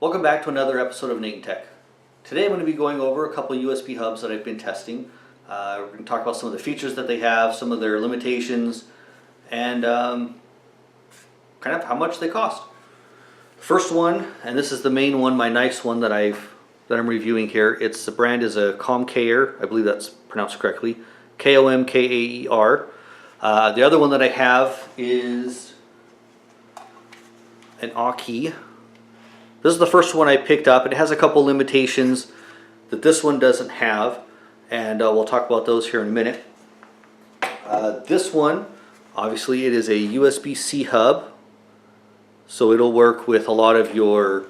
Welcome back to another episode of NaytonTech. Today I'm going to be going over a couple USB hubs that I've been testing. We're going to talk about some of the features that they have, some of their limitations, and kind of how much they cost. First one, and this is the main one, my nice one that I'm reviewing here. The brand is a Komkaer, I believe that's pronounced correctly, Komkaer. The other one that I have is an Aukey. This is the first one I picked up. It has a couple limitations that this one doesn't have, and we'll talk about those here in a minute. This one, obviously, it is a USB-C hub, so it'll work with a lot of your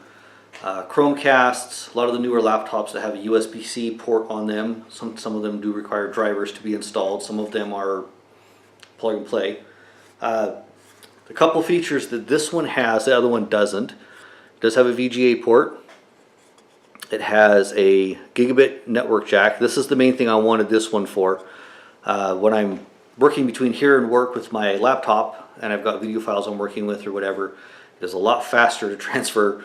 Chromecasts, a lot of the newer laptops that have a USB-C port on them. Some of them do require drivers to be installed. Some of them are plug and play. The couple features that this one has, the other one doesn't. It does have a VGA port. It has a gigabit network jack. This is the main thing I wanted this one for. When I'm working between here and work with my laptop, and I've got video files I'm working with or whatever, it is a lot faster to transfer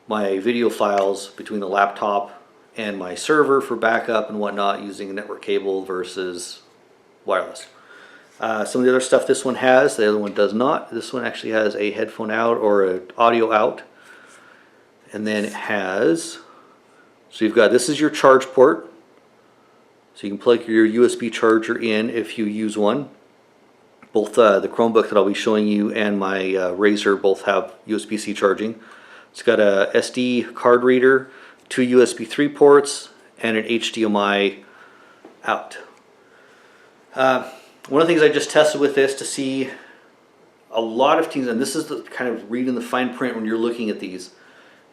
my video files between the laptop and my server for backup and whatnot using a network cable versus wireless. Some of the other stuff this one has, the other one does not. This one actually has a headphone out or an audio out. And then it has, so you've got, this is your charge port. So you can plug your USB charger in if you use one. Both the Chromebook that I'll be showing you and my Razer both have USB-C charging. It's got a SD card reader, 2 USB 3 ports, and an HDMI out. One of the things I just tested with this to see a lot of things, and this is the kind of reading the fine print when you're looking at these.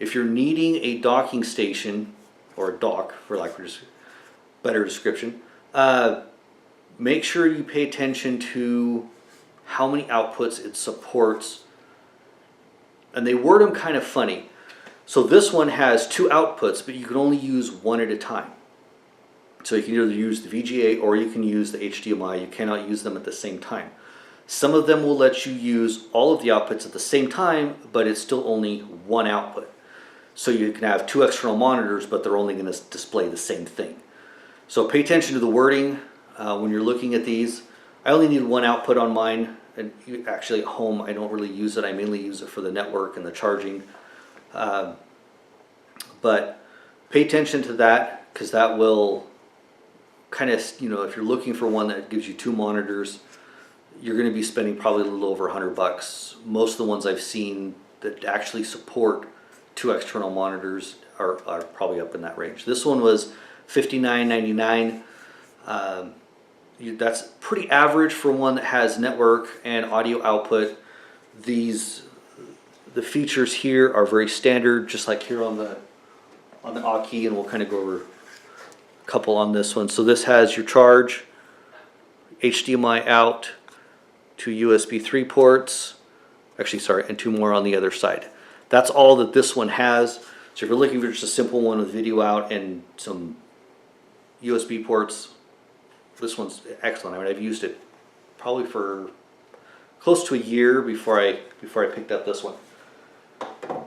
If you're needing a docking station, or a dock for lack of a better description, make sure you pay attention to how many outputs it supports. And they word them kind of funny. So this one has 2 outputs, but you can only use one at a time. So you can either use the VGA or you can use the HDMI. You cannot use them at the same time. Some of them will let you use all of the outputs at the same time, but it's still only one output. So you can have 2 external monitors, but they're only going to display the same thing. So pay attention to the wording when you're looking at these. I only need one output on mine, and actually at home I don't really use it. I mainly use it for the network and the charging. But pay attention to that, because that will kind of, if you're looking for one that gives you 2 monitors, you're going to be spending probably a little over $100. Most of the ones I've seen that actually support 2 external monitors are probably up in that range. This one was $59.99. That's pretty average for one that has network and audio output. The features here are very standard, just like here on the Aukey, and we'll kind of go over a couple on this one. So this has your charge, HDMI out, 2 USB 3 ports, actually sorry, and 2 more on the other side. That's all that this one has. So if you're looking for just a simple one with video out and some USB ports, this one's excellent. I mean, I've used it probably for close to a year before I picked up this one.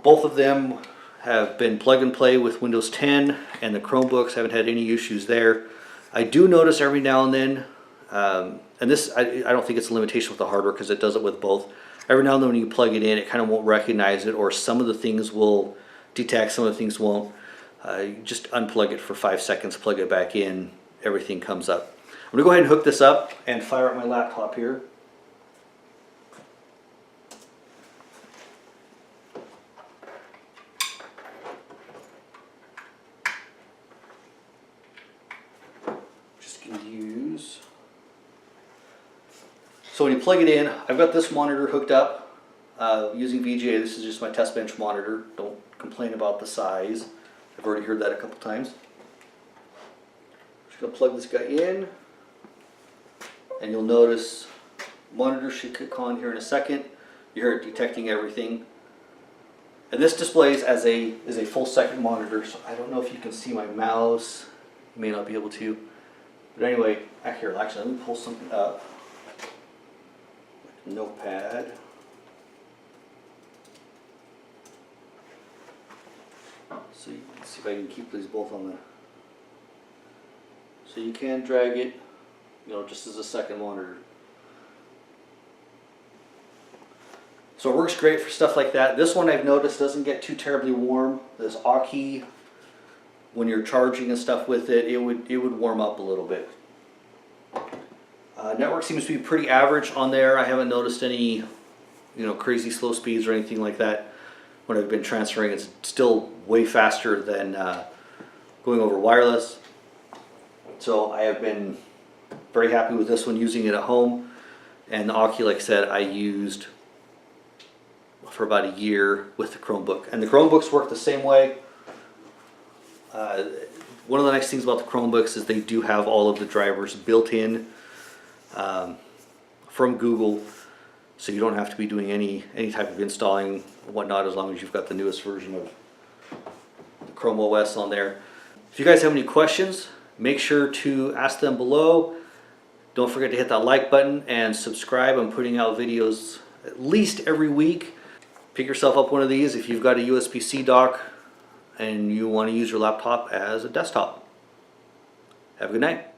Both of them have been plug and play with Windows 10, and the Chromebooks haven't had any issues there. I do notice every now and then, and this I don't think it's a limitation with the hardware because it does it with both. Every now and then when you plug it in, it kind of won't recognize it, or some of the things will detect, some of the things won't. You just unplug it for 5 seconds, plug it back in, everything comes up. I'm going to go ahead and hook this up and fire up my laptop here. Just going to use... So when you plug it in, I've got this monitor hooked up using VGA. This is just my test bench monitor. Don't complain about the size. I've already heard that a couple times. Just going to plug this guy in, and you'll notice monitor should kick on here in a second. You hear it detecting everything. And this displays as a full second monitor, so I don't know if you can see my mouse. You may not be able to. But anyway, here, actually, let me pull something up. Notepad. So you can see if I can keep these both on the. So you can drag it, you know, just as a second monitor. So it works great for stuff like that. This one I've noticed doesn't get too terribly warm. This Aukey, when you're charging and stuff with it, it would warm up a little bit. Network seems to be pretty average on there. I haven't noticed any, you know, crazy slow speeds or anything like that. When I've been transferring, it's still way faster than going over wireless. So I have been very happy with this one, using it at home. And the Aukey, like I said, I used for about a year with the Chromebook. And the Chromebooks work the same way. One of the nice things about the Chromebooks is they do have all of the drivers built in from Google. So you don't have to be doing any type of installing or whatnot, as long as you've got the newest version of the Chrome OS on there. If you guys have any questions, make sure to ask them below. Don't forget to hit that like button and subscribe. I'm putting out videos at least every week. Pick yourself up one of these if you've got a USB-C dock and you want to use your laptop as a desktop. Have a good night.